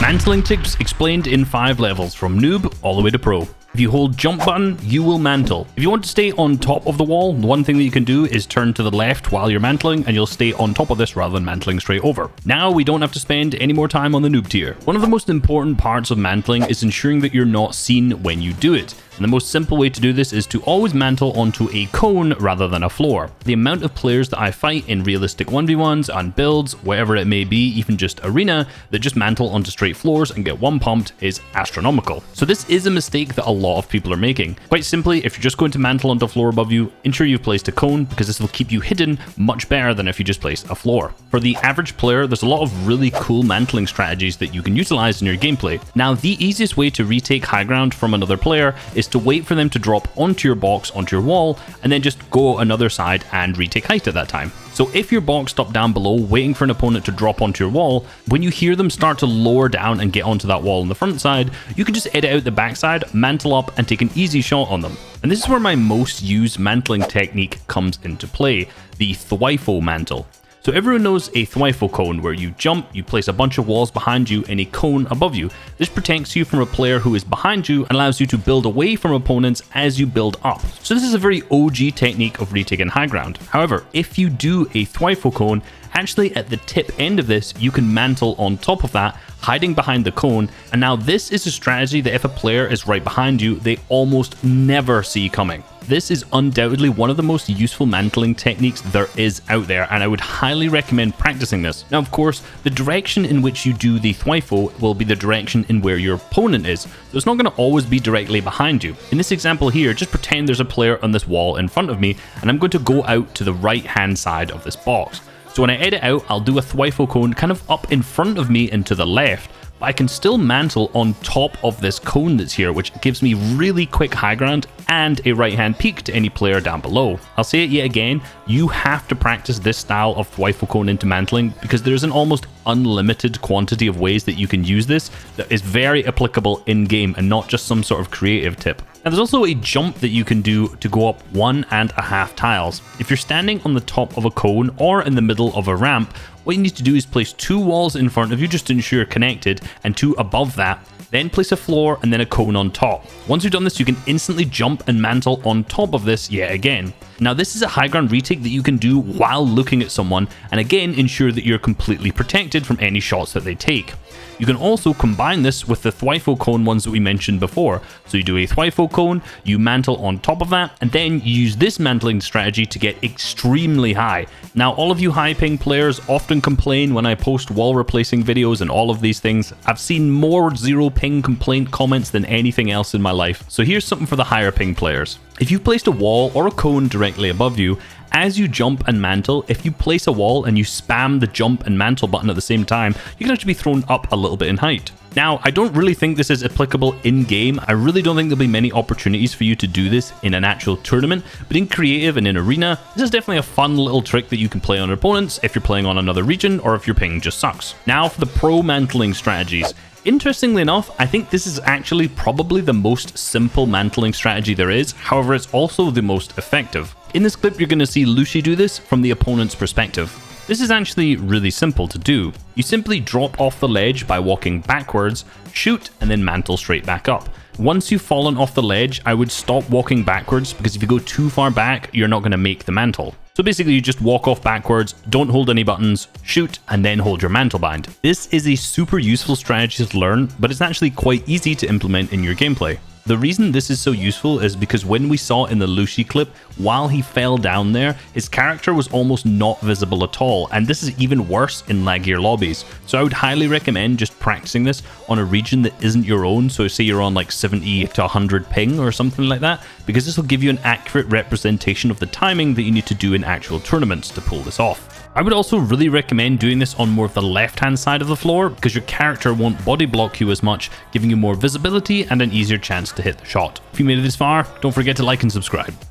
Mantling tips explained in 5 levels from noob all the way to pro. If you hold jump button, you will mantle. If you want to stay on top of the wall, one thing that you can do is turn to the left while you're mantling and you'll stay on top of this rather than mantling straight over. Now we don't have to spend any more time on the noob tier. One of the most important parts of mantling is ensuring that you're not seen when you do it. And the most simple way to do this is to always mantle onto a cone rather than a floor. The amount of players that I fight in realistic 1v1s and builds, wherever it may be, even just arena, that just mantle onto straight floors and get one pumped is astronomical. So this is a mistake that a lot of people are making. Quite simply, if you're just going to mantle onto a floor above you, ensure you've placed a cone because this will keep you hidden much better than if you just place a floor. For the average player, there's a lot of really cool mantling strategies that you can utilize in your gameplay. Now, the easiest way to retake high ground from another player is to wait for them to drop onto your box, onto your wall, and then just go another side and retake height at that time. So if you're boxed up down below, waiting for an opponent to drop onto your wall, when you hear them start to lower down and get onto that wall on the front side, you can just edit out the backside, mantle up, and take an easy shot on them. And this is where my most used mantling technique comes into play, the thwifo mantle. So everyone knows a thwifo cone, where you jump, you place a bunch of walls behind you and a cone above you. This protects you from a player who is behind you and allows you to build away from opponents as you build up. So this is a very OG technique of retaking high ground. However, if you do a thwifo cone, actually at the tip end of this, you can mantle on top of that, hiding behind the cone. And now this is a strategy that if a player is right behind you, they almost never see coming. This is undoubtedly one of the most useful mantling techniques there is out there, and I would highly recommend practicing this. Now, of course, the direction in which you do the thwifo will be the direction in where your opponent is, so it's not going to always be directly behind you. In this example here, just pretend there's a player on this wall in front of me, and I'm going to go out to the right-hand side of this box. So when I edit out, I'll do a thwifo cone kind of up in front of me and to the left, but I can still mantle on top of this cone that's here, which gives me really quick high ground and a right hand peek to any player down below. I'll say it yet again, you have to practice this style of thwifo cone into mantling because there's an almost unlimited quantity of ways that you can use this that is very applicable in game and not just some sort of creative tip. Now there's also a jump that you can do to go up 1.5 tiles. If you're standing on the top of a cone or in the middle of a ramp, what you need to do is place 2 walls in front of you just to ensure you're connected, and 2 above that, then place a floor and then a cone on top. Once you've done this, you can instantly jump and mantle on top of this yet again. Now this is a high ground retake that you can do while looking at someone, and again ensure that you're completely protected from any shots that they take. You can also combine this with the thwifo cone ones that we mentioned before. So you do a thwifo cone, you mantle on top of that, and then you use this mantling strategy to get extremely high. Now all of you high ping players often complain when I post wall replacing videos and all of these things. I've seen more 0 ping complaint comments than anything else in my life. So here's something for the higher ping players. If you've placed a wall or a cone directly above you, as you jump and mantle, if you place a wall and you spam the jump and mantle button at the same time, you can actually be thrown up a little bit in height. Now, I don't really think this is applicable in-game. I really don't think there'll be many opportunities for you to do this in an actual tournament, but in creative and in arena, this is definitely a fun little trick that you can play on opponents if you're playing on another region or if your ping just sucks. Now for the pro mantling strategies. Interestingly enough, I think this is actually probably the most simple mantling strategy there is, however it's also the most effective. In this clip you're going to see Lucy do this from the opponent's perspective. This is actually really simple to do. You simply drop off the ledge by walking backwards, shoot, and then mantle straight back up. Once you've fallen off the ledge, I would stop walking backwards because if you go too far back, you're not going to make the mantle. So basically you just walk off backwards, don't hold any buttons, shoot, and then hold your mantle bind. This is a super useful strategy to learn, but it's actually quite easy to implement in your gameplay. The reason this is so useful is because when we saw in the Lucy clip, while he fell down there, his character was almost not visible at all, and this is even worse in laggier lobbies. So I would highly recommend just practicing this on a region that isn't your own, so say you're on like 70 to 100 ping or something like that, because this will give you an accurate representation of the timing that you need to do in actual tournaments to pull this off. I would also really recommend doing this on more of the left-hand side of the floor because your character won't body block you as much, giving you more visibility and an easier chance to hit the shot. If you made it this far, don't forget to like and subscribe.